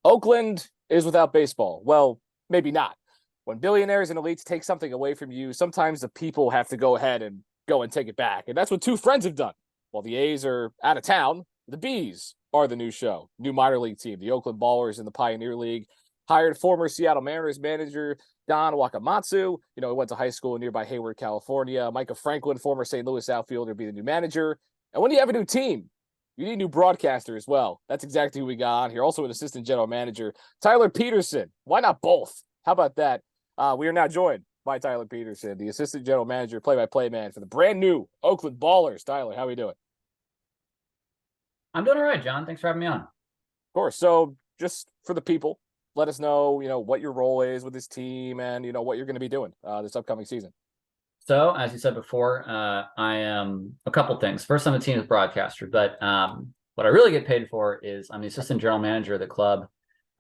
Oakland is without baseball. Well, maybe not. When billionaires and elites take something away from you, sometimes the people have to go ahead and go and take it back. And that's what two friends have done. While the A's are out of town, the B's are the new show. New minor league team, the Oakland Ballers in the Pioneer League, hired former Seattle Mariners manager Don Wakamatsu. He went to high school in nearby Hayward, California. Micah Franklin, former St. Louis outfielder, be the new manager. And when you have a new team, you need a new broadcaster as well. That's exactly who we got on here. Also an assistant general manager, Tyler Petersen. Why not both? How about that? We are now joined by Tyler Petersen, the assistant general manager, play-by-play man for the brand new Oakland Ballers. Tyler, how are we doing? I'm doing all right, John. Thanks for having me on. Of course. So just for the people, let us know, what your role is with this team and, what you're going to be doing this upcoming season. So, as you said before, I am a couple things. First, I'm a team broadcaster, but what I really get paid for is I'm the assistant general manager of the club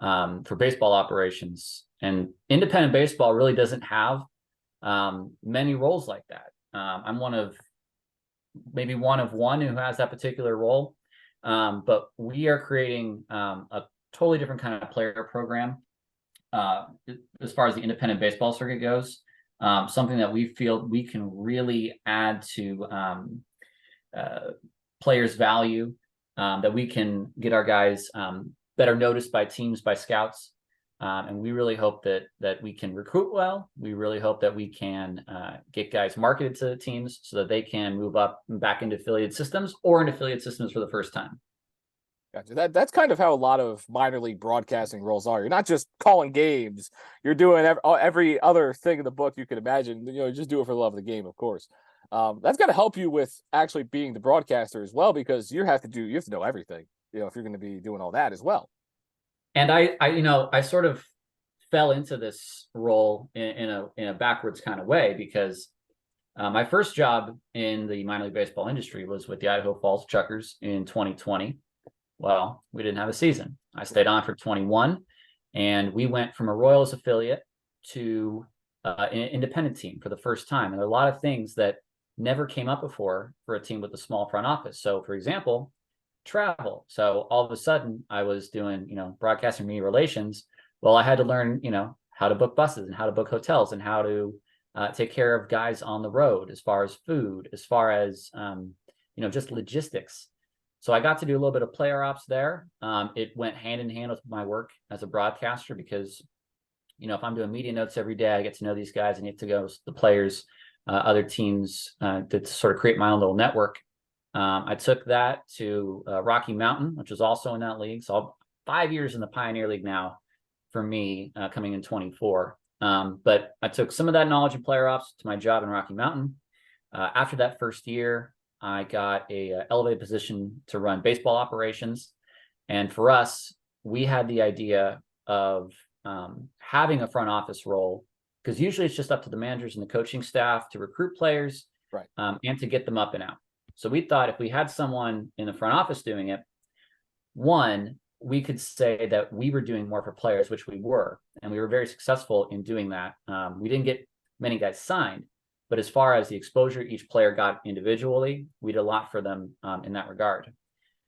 for baseball operations. And independent baseball really doesn't have many roles like that. I'm one of one who has that particular role. But we are creating a totally different kind of player program as far as the independent baseball circuit goes. Something that we feel we can really add to players' value, that we can get our guys better noticed by teams, by scouts. And we really hope that we can recruit well. We really hope that we can get guys marketed to teams so that they can move up and back into affiliate systems or into affiliate systems for the first time. Gotcha. That's kind of how a lot of minor league broadcasting roles are. You're not just calling games. You're doing every other thing in the book you can imagine. Just do it for the love of the game, of course. That's got to help you with actually being the broadcaster as well, because you have to know everything, if you're going to be doing all that as well. And I sort of fell into this role in a backwards kind of way, because my first job in the minor league baseball industry was with the Idaho Falls Chuckers in 2020. Well, we didn't have a season. I stayed on for 21, and we went from a Royals affiliate to an independent team for the first time. And there are a lot of things that never came up before for a team with a small front office. So, for example, travel. So all of a sudden I was doing, broadcasting media relations. Well, I had to learn, how to book buses and how to book hotels and how to take care of guys on the road, as far as food, as far as, just logistics. So I got to do a little bit of player ops there. It went hand in hand with my work as a broadcaster, because, if I'm doing media notes every day, I get to know these guys and get to go to the players, other teams, to sort of create my own little network. I took that to Rocky Mountain, which was also in that league. So 5 years in the Pioneer League now for me, coming in 24. But I took some of that knowledge in player ops to my job in Rocky Mountain. After that first year, I got a elevated position to run baseball operations. And for us, we had the idea of having a front office role, because usually it's just up to the managers and the coaching staff to recruit players, right, and to get them up and out. So we thought if we had someone in the front office doing it, one, we could say that we were doing more for players, which we were, and we were very successful in doing that. We didn't get many guys signed, but as far as the exposure each player got individually, we did a lot for them in that regard.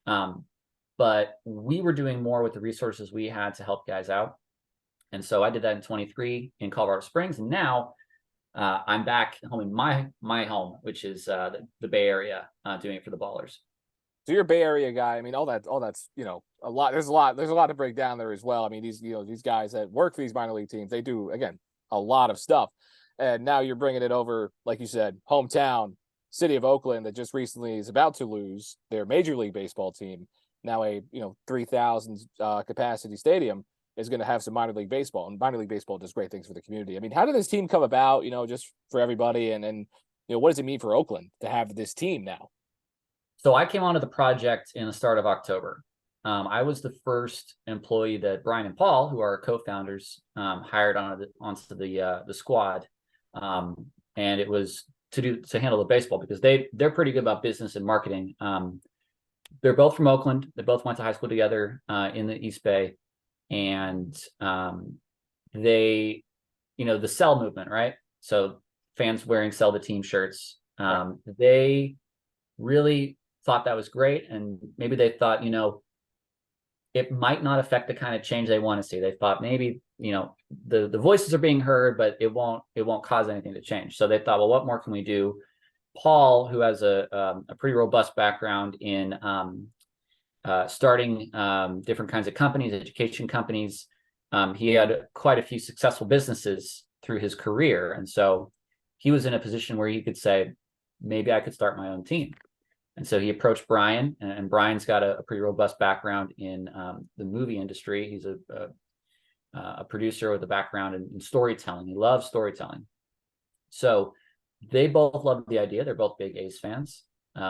But we were doing more with the resources we had to help guys out. And so I did that in 23 in Colorado Springs. And now I'm back home in my home, which is the Bay Area, doing it for the Ballers. So you're a Bay Area guy. I mean, all that's a lot. There's a lot to break down there as well. I mean, these guys that work for these minor league teams, they do, again, a lot of stuff. And now you're bringing it over, like you said, hometown, city of Oakland, that just recently is about to lose their Major League Baseball team. Now a 3,000 capacity stadium is going to have some minor league baseball, and minor league baseball does great things for the community. I mean, how did this team come about? Just for everybody, and what does it mean for Oakland to have this team now? So I came onto the project in the start of October. I was the first employee that Brian and Paul, who are our co-founders, hired onto the squad. And it was to handle the baseball, because they're pretty good about business and marketing. They're both from Oakland. They both went to high school together in the East Bay, and they, the sell movement, right? So fans wearing sell the team shirts. They really thought that was great, and maybe they thought, it might not affect the kind of change they want to see. They thought maybe, the voices are being heard, but it won't cause anything to change. So they thought, well, what more can we do? Paul, who has a pretty robust background in starting different kinds of companies, education companies, he had quite a few successful businesses through his career. And so he was in a position where he could say, maybe I could start my own team. And so he approached Brian, and Brian's got a pretty robust background in the movie industry. He's a producer with a background in storytelling. He loves storytelling. So they both loved the idea. They're both big A's fans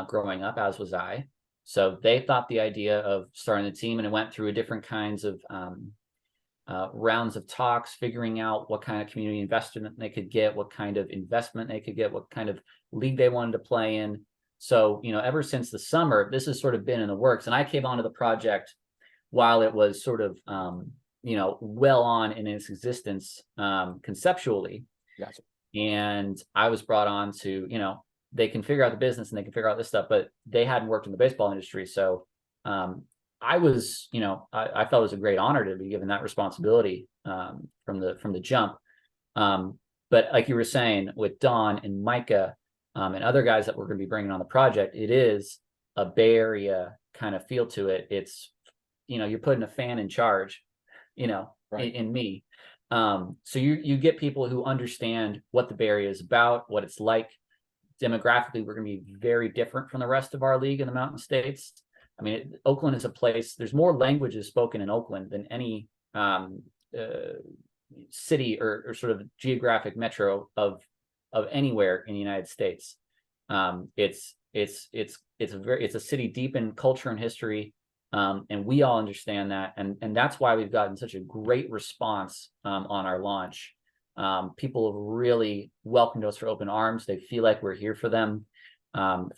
growing up, as was I. So they thought the idea of starting the team, and it went through different kinds of rounds of talks, figuring out what kind of community investment they could get, what kind of investment they could get, what kind of league they wanted to play in. So, ever since the summer, this has sort of been in the works. And I came onto the project while it was sort of, well on in its existence conceptually. Gotcha. And I was brought on to, they can figure out the business and they can figure out this stuff, but they hadn't worked in the baseball industry. So I was, I felt it was a great honor to be given that responsibility from the jump. But like you were saying, with Don and Micah and other guys that we're going to be bringing on the project, it is a Bay Area kind of feel to it. It's, you're putting a fan in charge, right. in me. So you get people who understand what the Bay Area is about, what it's like. Demographically, we're going to be very different from the rest of our league in the Mountain States. I mean, Oakland is a place, there's more languages spoken in Oakland than any city or sort of geographic metro of anywhere in the United States. It's a city deep in culture and history. And we all understand that. And that's why we've gotten such a great response on our launch. People have really welcomed us for open arms. They feel like we're here for them.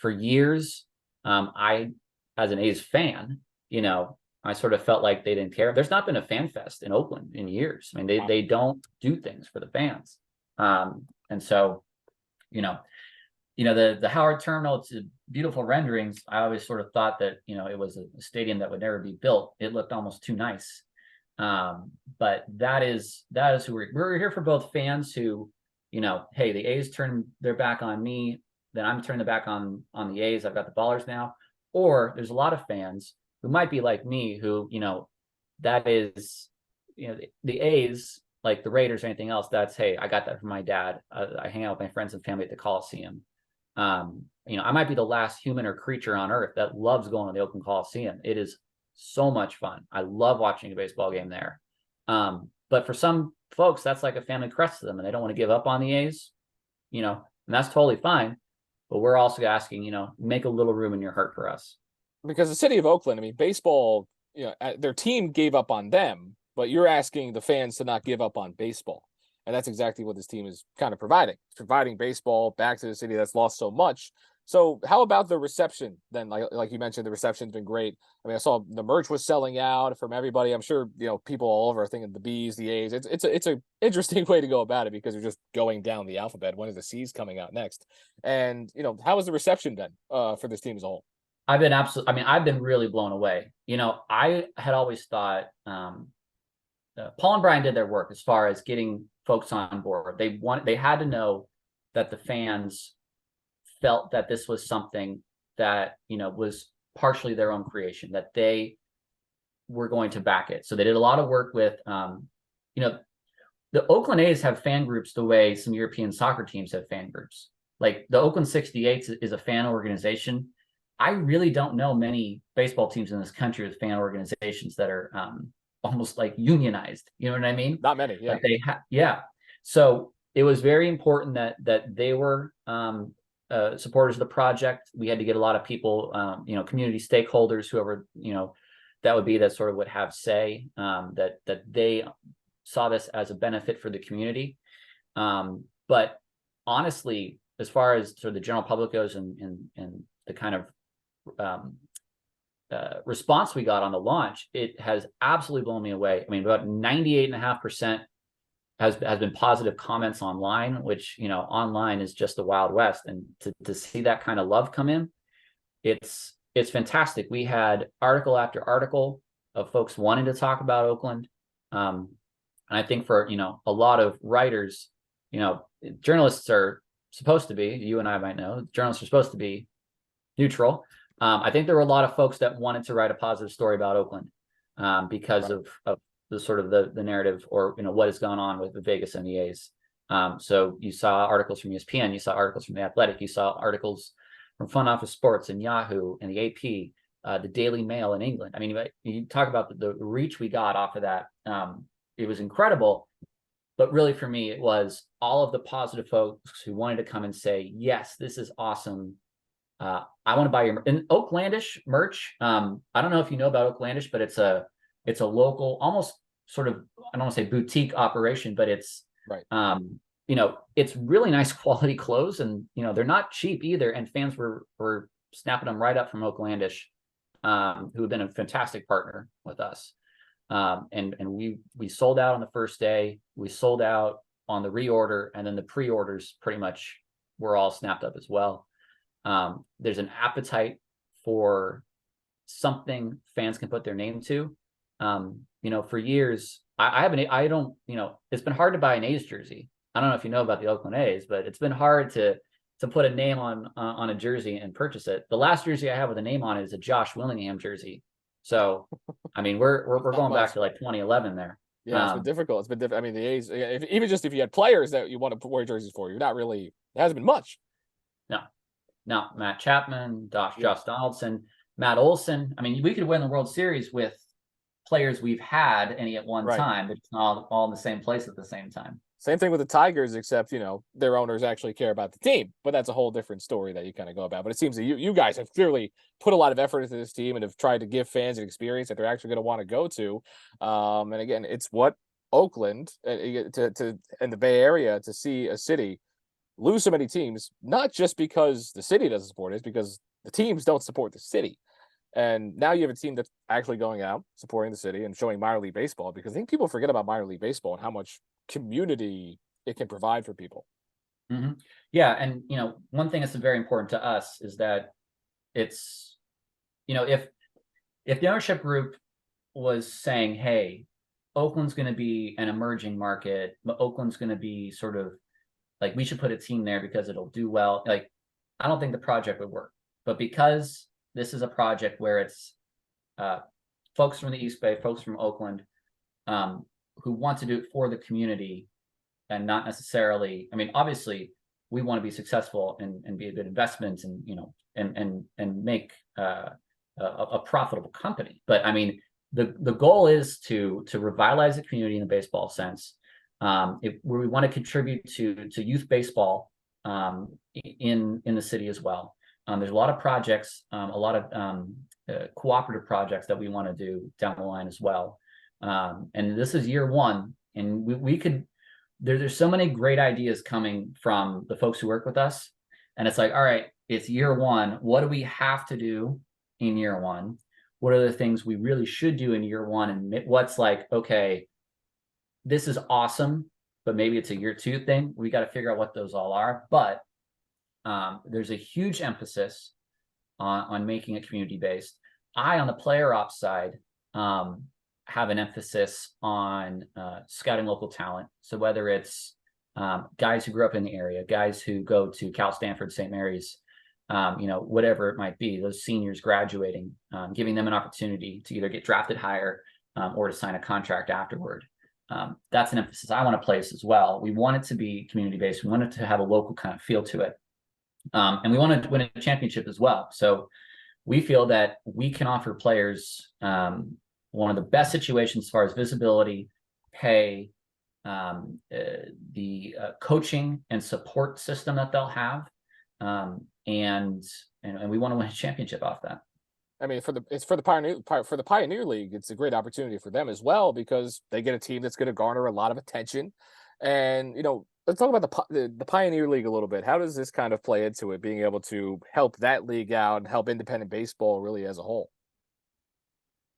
For years, I, as an A's fan, I sort of felt like they didn't care. There's not been a fan fest in Oakland in years. I mean, they don't do things for the fans. And so, the Howard Terminal, it's beautiful renderings. I always sort of thought that, it was a stadium that would never be built. It looked almost too nice. But that is who we're here for, both fans who, hey, the A's turn their back on me, then I'm turning the back on the A's. I've got the Ballers now. Or there's a lot of fans who might be like me, who, that is, the A's, like the Raiders or anything else, that's, hey, I got that from my dad. I hang out with my friends and family at the Coliseum. I might be the last human or creature on earth that loves going to the Oakland Coliseum. It is so much fun. I love watching a baseball game there. But for some folks, that's like a family crest to them, and they don't want to give up on the A's, and that's totally fine. But we're also asking, make a little room in your heart for us. Because the city of Oakland, I mean, baseball, their team gave up on them, but you're asking the fans to not give up on baseball. And that's exactly what this team is kind of providing. It's providing baseball back to the city that's lost so much. So how about the reception then? Like you mentioned, the reception's been great. I mean, I saw the merch was selling out from everybody. I'm sure, people all over are thinking the B's, the A's. It's a interesting way to go about it, because you're just going down the alphabet. When are the C's coming out next? And, how has the reception been for this team as a whole? I've been really blown away. I had always thought Paul and Brian did their work as far as getting folks on board. They had to know that the fans felt that this was something that, was partially their own creation, that they were going to back it. So they did a lot of work with, the Oakland A's have fan groups the way some European soccer teams have fan groups. Like the Oakland 68 is a fan organization. I really don't know many baseball teams in this country with fan organizations that are almost like unionized. You know what I mean? Not many. Yeah. Like yeah. So it was very important that they were supporters of the project. We had to get a lot of people, community stakeholders, whoever, that would be, that sort of would have say, that they saw this as a benefit for the community. But honestly, as far as sort of the general public goes and the kind of response we got on the launch, it has absolutely blown me away. I mean, about 98.5% has been positive comments online, which, online is just the Wild West. And to see that kind of love come in, it's fantastic. We had article after article folks wanting to talk about Oakland. And I think for, a lot of writers, journalists are supposed to be, you and I might know, journalists are supposed to be neutral. I think there were a lot of folks that wanted to write a positive story about Oakland because of the sort of the narrative, or what has gone on with the Vegas and the A's. So you saw articles from ESPN, you saw articles from The Athletic, you saw articles from Front Office Sports and Yahoo and the AP, the Daily Mail in England. I mean, you talk about the reach we got off of that. It was incredible. But really, for me, it was all of the positive folks who wanted to come and say, yes, this is awesome. I want to buy your Oaklandish merch. I don't know if you know about Oaklandish, but it's a local, almost sort of, I don't want to say boutique operation, but it's right. It's really nice quality clothes, and they're not cheap either. And fans were snapping them right up from Oaklandish, who have been a fantastic partner with us. And we sold out on the first day. We sold out on the reorder, and then the pre-orders pretty much were all snapped up as well. There's an appetite for something fans can put their name to. For years, it's been hard to buy an A's jersey. I don't know if you know about the Oakland A's, but it's been hard to put a name on a jersey and purchase it. The last jersey I have with a name on it is a Josh Willingham jersey. So, I mean, we're going back to like 2011 there. Yeah, it's been difficult. It's been difficult. I mean, the A's, even just if you had players that you want to wear jerseys for, you're not really. It hasn't been much. No, Matt Chapman, Josh Donaldson, Matt Olson. I mean, we could win the World Series with players we've had any at one time, but it's not all in the same place at the same time. Same thing with the Tigers, except, their owners actually care about the team, but that's a whole different story that you kind of go about. But it seems that you guys have clearly put a lot of effort into this team and have tried to give fans an experience that they're actually going to want to go to. And again, it's what Oakland and the Bay Area, to see a city lose so many teams, not just because the city doesn't support it, it's because the teams don't support the city. And now you have a team that's actually going out, supporting the city and showing minor league baseball, because I think people forget about minor league baseball and how much community it can provide for people. Mm-hmm. Yeah. And, one thing that's very important to us is that it's, if the ownership group was saying, hey, Oakland's going to be an emerging market, but Oakland's going to be sort of like, we should put a team there because it'll do well. Like, I don't think the project would work. But because this is a project where it's folks from the East Bay, folks from Oakland, who want to do it for the community, and not necessarily. I mean, obviously, we want to be successful and be a good investment, and and make a profitable company. But I mean, the goal is to revitalize the community in the baseball sense. We want to contribute to youth baseball in the city as well. There's a lot of projects, a lot of cooperative projects that we want to do down the line as well. And this is year one, and we could. There's so many great ideas coming from the folks who work with us, and it's like, all right, it's year one. What do we have to do in year one? What are the things we really should do in year one? And what's like, okay, this is awesome, but maybe it's a year two thing. We got to figure out what those all are. But there's a huge emphasis on making it community based. On the player ops side, have an emphasis on scouting local talent. So whether it's guys who grew up in the area, guys who go to Cal, Stanford, St. Mary's, whatever it might be, those seniors graduating, giving them an opportunity to either get drafted higher or to sign a contract afterward. That's an emphasis I want to place as well. We want it to be community-based. We want it to have a local kind of feel to it. And we want to win a championship as well. So we feel that we can offer players one of the best situations as far as visibility, pay, the coaching and support system that they'll have. And we want to win a championship off that. I mean, for the Pioneer League, it's a great opportunity for them as well, because they get a team that's going to garner a lot of attention. And let's talk about the Pioneer League a little bit. How does this kind of play into it, being able to help that league out and help independent baseball really as a whole?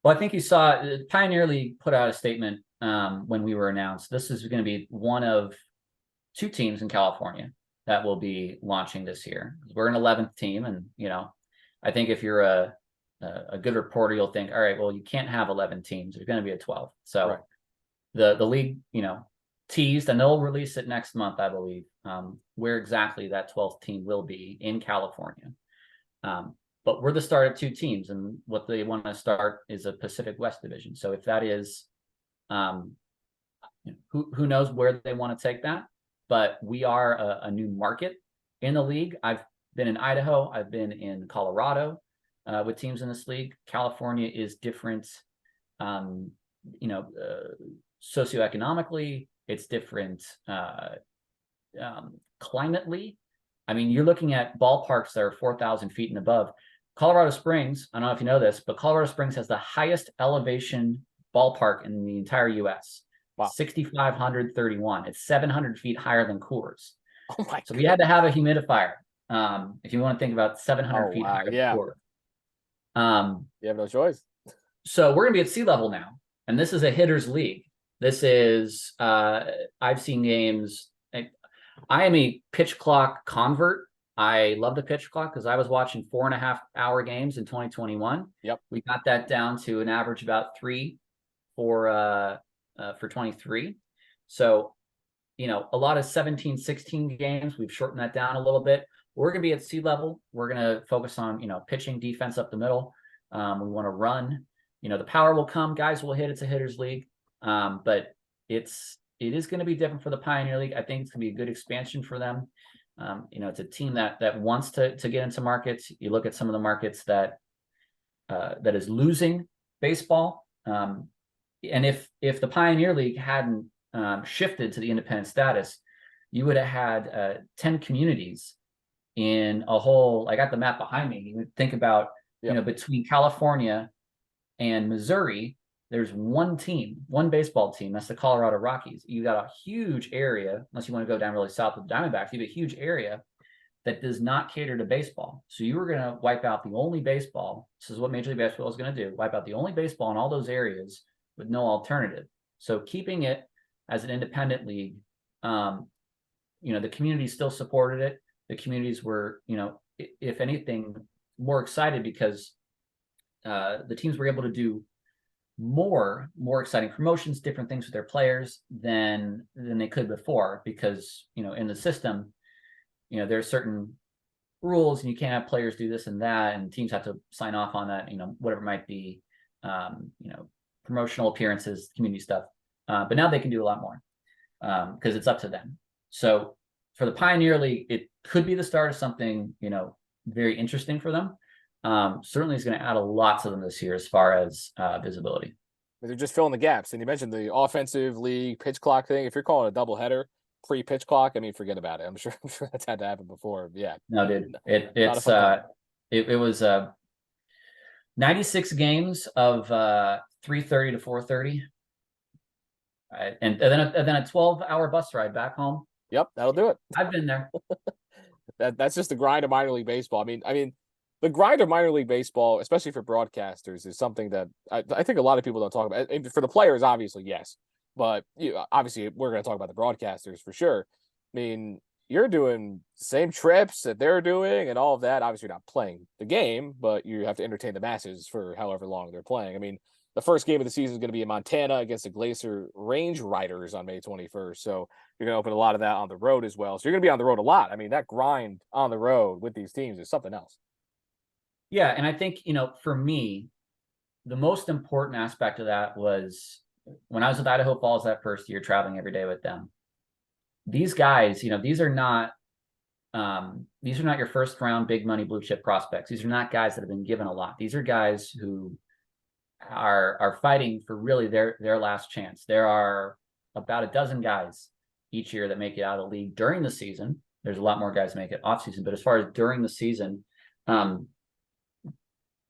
Well, I think you saw the Pioneer League put out a statement when we were announced. This is going to be one of two teams in California that will be launching this year. We're an 11th team, and I think if you're a a good reporter, you'll think, all right, well, you can't have 11 teams. There's going to be a 12. So Right. the league, teased, and they'll release it next month, I believe, where exactly that 12th team will be in California. But we're the start of 2 teams, and what they want to start is a Pacific West division. So if that is, who knows where they want to take that, but we are a new market in the league. I've been in Idaho. I've been in Colorado with teams in this league. California is different, socioeconomically. It's different climately. I mean, you're looking at ballparks that are 4,000 feet and above. Colorado Springs, I don't know if you know this, but Colorado Springs has the highest elevation ballpark in the entire U.S. Wow. 6,531. It's 700 feet higher than Coors. Oh my! So we had to have a humidifier. If you want to think about 700 feet higher than Coors. You have no choice. So we're going to be at sea level now, and this is a hitters league. This is I've seen games. I am a pitch clock convert. I love the pitch clock because I was watching 4.5-hour games in 2021. Yep. We got that down to an average about 3 for 23. So, a lot of 17, 16 games. We've shortened that down a little bit. We're going to be at sea level. We're going to focus on, pitching, defense up the middle. We want to run. The power will come. Guys will hit. It's a hitters league. But it is going to be different for the Pioneer League. I think it's going to be a good expansion for them. It's a team that wants to get into markets. You look at some of the markets that is losing baseball. And if the Pioneer League hadn't shifted to the independent status, you would have had 10 communities in a whole. I got the map behind me. You would think about, between California and Missouri, there's one baseball team. That's the Colorado Rockies. You got a huge area, unless you want to go down really south with the Diamondbacks, you have a huge area that does not cater to baseball. So you were going to wipe out the only baseball. This is what Major League Baseball is going to do. Wipe out the only baseball in all those areas with no alternative. So keeping it as an independent league, the community still supported it. The communities were, if anything, more excited because the teams were able to do more exciting promotions, different things with their players than they could before, because in the system, there's certain rules and you can't have players do this and that, and teams have to sign off on that, whatever it might be, promotional appearances, community stuff. But now they can do a lot more because it's up to them. So for the Pioneer League, it could be the start of something very interesting for them. Certainly is going to add a lot to them this year as far as visibility. They're just filling the gaps. And you mentioned the offensive league pitch clock thing. If you're calling a doubleheader pre-pitch clock, I mean, forget about it. I'm sure that's had to happen before. Yeah. No, dude. It was 96 games of 3:30 to 4:30. And then a 12-hour bus ride back home. Yep, that'll do it. I've been there. That's just the grind of minor league baseball. I mean, the grind of minor league baseball, especially for broadcasters, is something that I think a lot of people don't talk about. And for the players, obviously, yes. But obviously, we're going to talk about the broadcasters for sure. I mean, you're doing the same trips that they're doing and all of that. Obviously, you're not playing the game, but you have to entertain the masses for however long they're playing. I mean, the first game of the season is going to be in Montana against the Glacier Range Riders on May 21st. So you're going to open a lot of that on the road as well. So you're going to be on the road a lot. I mean, that grind on the road with these teams is something else. Yeah, and I think, for me, the most important aspect of that was when I was with Idaho Falls that first year, traveling every day with them. These guys, these are not your first round big money blue chip prospects. These are not guys that have been given a lot. These are guys who are fighting for really their last chance. There are about a dozen guys each year that make it out of the league during the season. There's a lot more guys make it off season, but as far as during the season,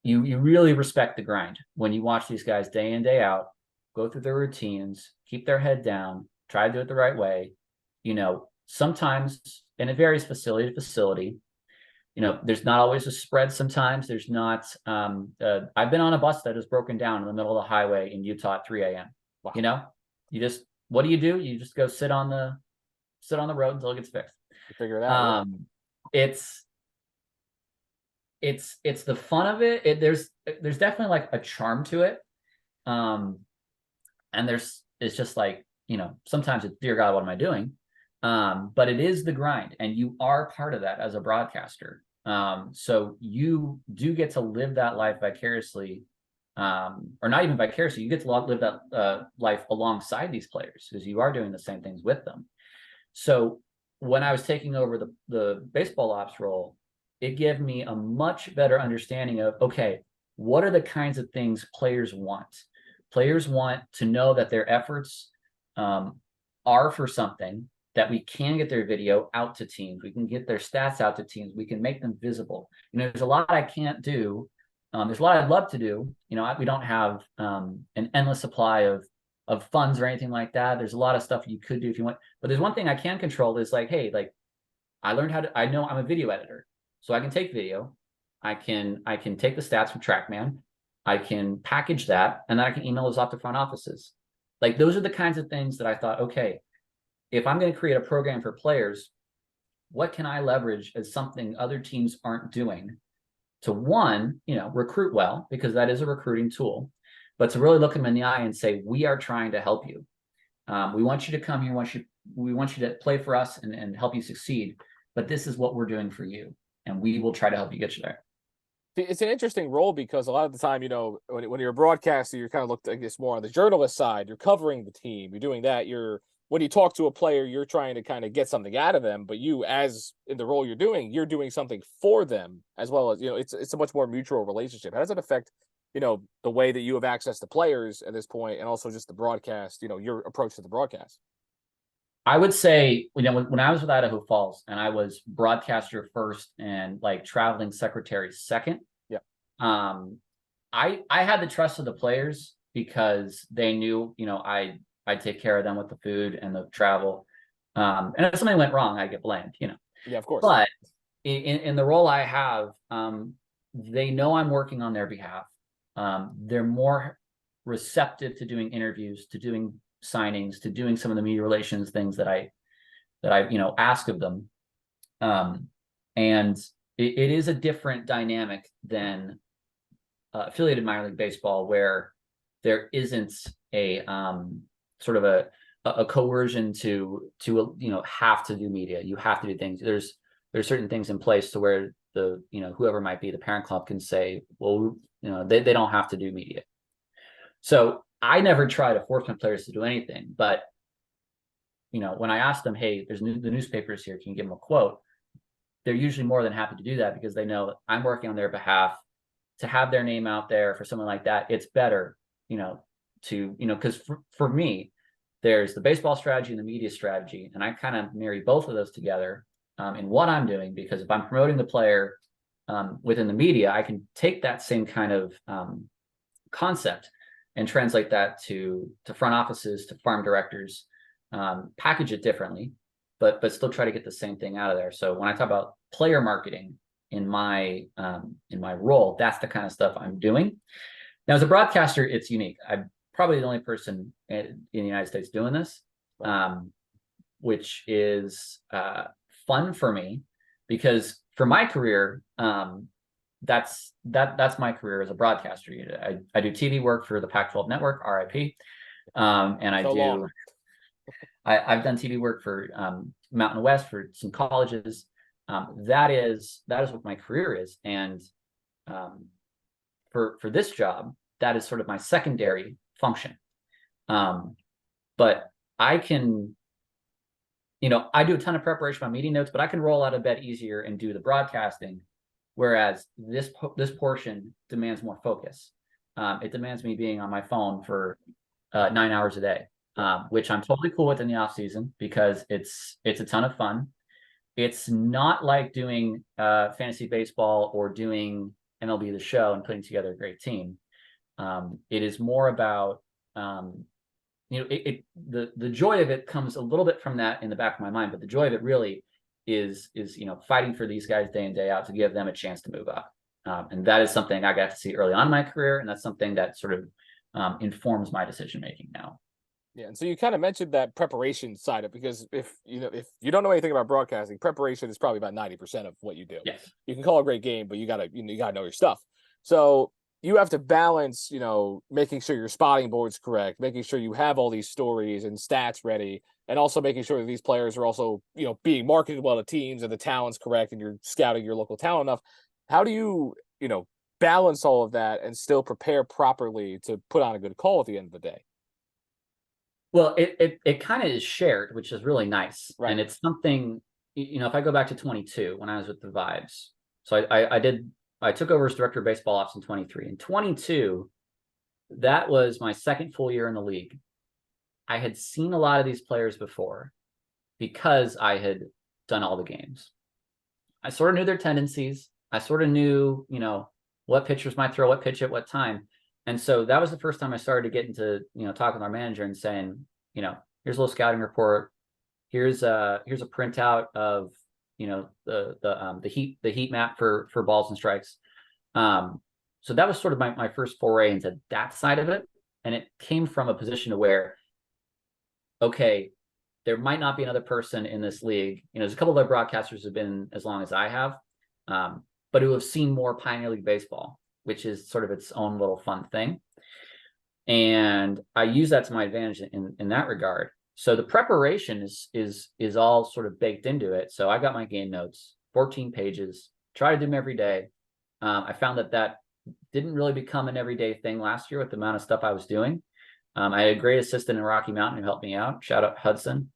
you really respect the grind when you watch these guys day in, day out, go through their routines, keep their head down, try to do it the right way. Sometimes, and it varies facility to facility, there's not always a spread. Sometimes there's not. I've been on a bus that is broken down in the middle of the highway in Utah at 3 a.m. Wow. What do? You just go sit on the road until it gets fixed. You figure it out. it's the fun of it. There's definitely like a charm to it. And it's just like, sometimes it's, dear God, what am I doing? But it is the grind, and you are part of that as a broadcaster. So you do get to live that life vicariously, or not even vicariously. You get to live that life alongside these players, because you are doing the same things with them. So when I was taking over the baseball ops role, it gave me a much better understanding of, okay, what are the kinds of things players want? Players want to know that their efforts are for something, that we can get their video out to teams. We can get their stats out to teams. We can make them visible. There's a lot I can't do. There's a lot I'd love to do. We don't have an endless supply of funds or anything like that. There's a lot of stuff you could do if you want. But there's one thing I can control is like, hey, like I learned I know I'm a video editor. So I can take video. I can take the stats from TrackMan. I can package that, and then I can email those off to front offices. Like, those are the kinds of things that I thought, okay, if I'm going to create a program for players, what can I leverage as something other teams aren't doing to, one, recruit well, because that is a recruiting tool, but to really look them in the eye and say, we are trying to help you. We want you to come here. We want you to play for us and help you succeed. But this is what we're doing for you, and we will try to help you get you there. It's an interesting role, because a lot of the time, when you're a broadcaster, you're kind of looked, I guess, more on the journalist side. You're covering the team. You're doing that. When you talk to a player, you're trying to kind of get something out of them. But you, as in the role you're doing something for them as well. As it's a much more mutual relationship. How does it affect, the way that you have access to players at this point, and also just the broadcast? Your approach to the broadcast. I would say, when I was with Idaho Falls and I was broadcaster first and like traveling secretary second, yeah, I had the trust of the players, because they knew, I'd take care of them with the food and the travel. And if something went wrong, I get blamed, Yeah, of course. But in the role I have, they know I'm working on their behalf. They're more receptive to doing interviews, to doing signings, to doing some of the media relations things that I ask of them. And it is a different dynamic than affiliated minor league baseball, where there isn't a sort of a coercion to have to do media. You have to do things. There's certain things in place to where the whoever might be the parent club can say, well, they don't have to do media. So I never try to force my players to do anything, but when I ask them, hey, there's the newspapers here, can you give them a quote? They're usually more than happy to do that, because they know I'm working on their behalf. To have their name out there for someone like that, it's better, because for me, there's the baseball strategy and the media strategy, and I kind of marry both of those together in what I'm doing, because if I'm promoting the player within the media, I can take that same kind of concept and translate that to front offices, to farm directors, package it differently, but still try to get the same thing out of there. So when I talk about player marketing in my role, that's the kind of stuff I'm doing. Now, as a broadcaster, it's unique. I'm probably the only person in the United States doing this, which is fun for me, because for my career, that's my career as a broadcaster. I do TV work for the Pac-12 network, RIP, and I've done TV work for Mountain West, for some colleges. That is what my career is, and for this job, that is sort of my secondary function. But I can, I do a ton of preparation on meeting notes, but I can roll out of bed easier and do the broadcasting. Whereas this portion demands more focus. It demands me being on my phone for 9 hours a day, which I'm totally cool with in the off season, because it's a ton of fun. It's not like doing fantasy baseball or doing MLB The Show and putting together a great team. It is more about the joy of it comes a little bit from that in the back of my mind, but the joy of it really is fighting for these guys day in, day out, to give them a chance to move up. And that is something I got to see early on in my career, and that's something that sort of informs my decision making now. Yeah, and so you kind of mentioned that preparation side of, because if you don't know anything about broadcasting, preparation is probably about 90% of what you do. Yes. You can call a great game, but you gotta know your stuff. So you have to balance, making sure your spotting board's correct, making sure you have all these stories and stats ready, and also making sure that these players are also, being marketed well to teams and the talent's correct and you're scouting your local talent enough. How do you, balance all of that and still prepare properly to put on a good call at the end of the day? Well, it kind of is shared, which is really nice. Right. And it's something, if I go back to 22 when I was with the Vibes. So I took over as director of baseball ops in 23. In 22, that was my second full year in the league. I had seen a lot of these players before because I had done all the games. I sort of knew their tendencies. I sort of knew, what pitchers might throw what pitch at what time. And so that was the first time I started to get into, talking with our manager and saying, here's a little scouting report. Here's a printout of, the heat map for balls and strikes. So that was sort of my first foray into that side of it. And it came from a position of where, okay, there might not be another person in this league. There's a couple of other broadcasters who've been as long as I have, but who have seen more Pioneer League baseball, which is sort of its own little fun thing. And I use that to my advantage in that regard. So the preparation is all sort of baked into it. So I got my game notes, 14 pages, try to do them every day. I found that didn't really become an everyday thing last year with the amount of stuff I was doing. I had a great assistant in Rocky Mountain who helped me out. Shout out Hudson.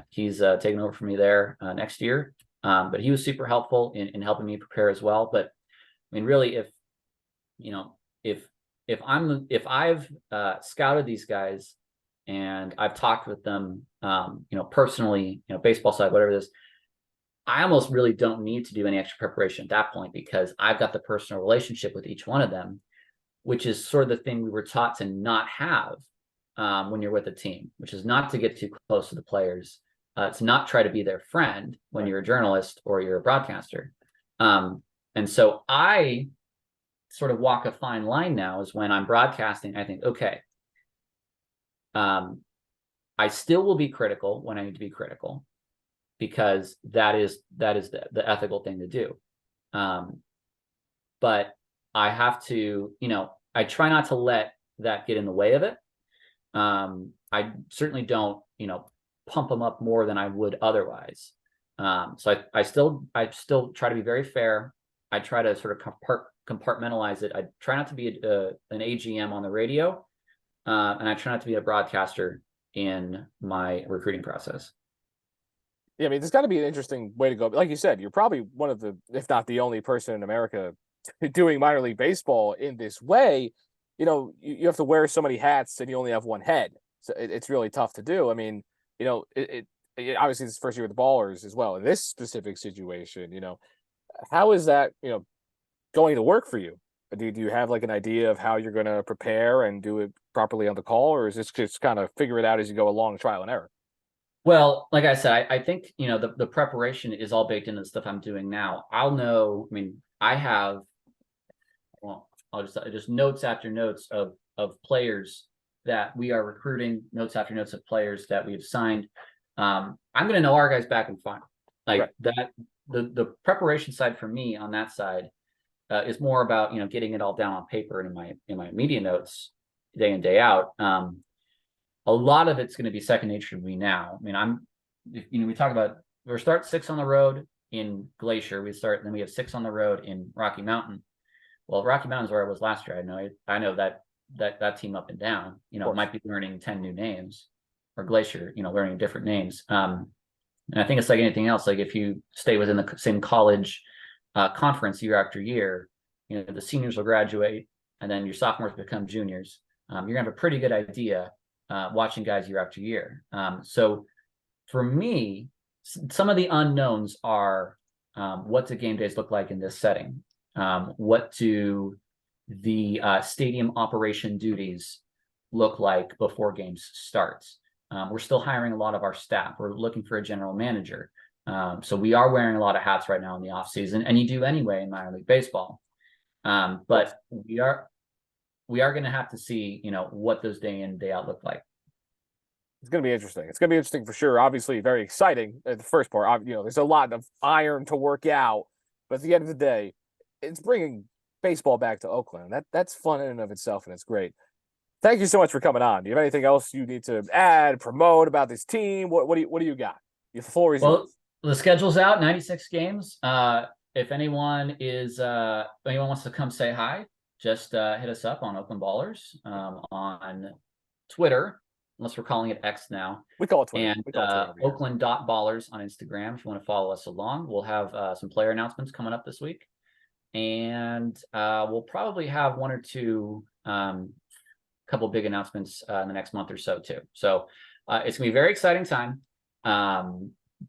He's taking over for me there next year. But he was super helpful in helping me prepare as well. But I mean, really, if I've scouted these guys and I've talked with them, personally, baseball side, whatever it is, I almost really don't need to do any extra preparation at that point because I've got the personal relationship with each one of them, which is sort of the thing we were taught to not have when you're with a team, which is not to get too close to the players, to not try to be their friend when you're a journalist or you're a broadcaster. And so I sort of walk a fine line now is when I'm broadcasting, I think, okay, I still will be critical when I need to be critical because that is the ethical thing to do. But I have to, I try not to let that get in the way of it. I certainly don't, pump them up more than I would otherwise. So I still try to be very fair. I try to sort of compartmentalize it. I try not to be an AGM on the radio, and I try not to be a broadcaster in my recruiting process. Yeah, I mean, there's got to be an interesting way to go. Like you said, you're probably one of the, if not the only person in America doing minor league baseball in this way. You have to wear so many hats and you only have one head. So it's really tough to do. I mean, it obviously this first year with the Ballers as well. In this specific situation, how is that, going to work for you? Do you have like an idea of how you're going to prepare and do it properly on the call, or is this just kind of figure it out as you go along, trial and error? Well, like I said, I think, the preparation is all baked into the stuff I'm doing now. I'll know, I mean, I have, well, I'll just notes after notes of players that we are recruiting, notes after notes of players that we've signed. I'm going to know our guys back and front. Like right. That, the preparation side for me on that side is more about, getting it all down on paper and in my media notes day in, day out. A lot of it's going to be second nature to me now. I mean, we talk about, we start 6 on the road in Glacier. Then we have 6 on the road in Rocky Mountain. Well, Rocky Mountain's where I was last year. I know that team up and down, might be learning 10 new names, or Glacier, learning different names. And I think it's like anything else. Like if you stay within the same college conference year after year, the seniors will graduate and then your sophomores become juniors. You're gonna have a pretty good idea watching guys year after year. So for me, some of the unknowns are what do game days look like in this setting? What do the stadium operation duties look like before games starts? We're still hiring a lot of our staff. We're looking for a general manager. So we are wearing a lot of hats right now in the off season, and you do anyway in minor league baseball. But we are going to have to see, what those day in, day out look like. It's going to be interesting. It's going to be interesting for sure. Obviously, very exciting. The first part, there's a lot of iron to work out, but at the end of the day, it's bringing baseball back to Oakland. That's fun in and of itself, and it's great. Thank you so much for coming on. Do you have anything else you need to add, promote about this team? What do you got? The floor is yours. The schedule's out, 96 games. If anyone wants to come say hi, just hit us up on Oakland Ballers on Twitter, unless we're calling it X now. We call it Twitter. And Oakland.Ballers on Instagram if you want to follow us along. We'll have some player announcements coming up this week. And we'll probably have one or two couple big announcements in the next month or so too. So it's gonna be a very exciting time.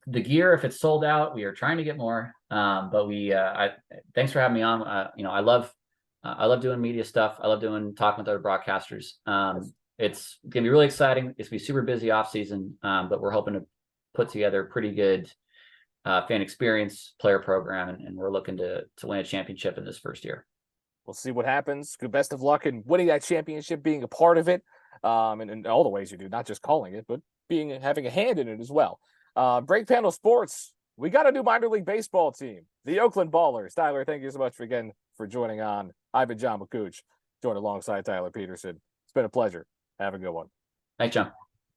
The gear, if it's sold out, we are trying to get more. But thanks for having me on. I love doing media stuff. I love talking with other broadcasters. It's gonna be really exciting. It's gonna be super busy off season, but we're hoping to put together a pretty good fan experience, player program, and we're looking to win a championship in this first year. We'll see what happens. Good, best of luck in winning that championship, being a part of it, and in all the ways you do, not just calling it, but having a hand in it as well. Break Panel Sports, we got a new minor league baseball team, the Oakland Ballers. Tyler, thank you so much for joining on. I've been John McCooch, joined alongside Tyler Petersen. It's been a pleasure. Have a good one. Thanks, John.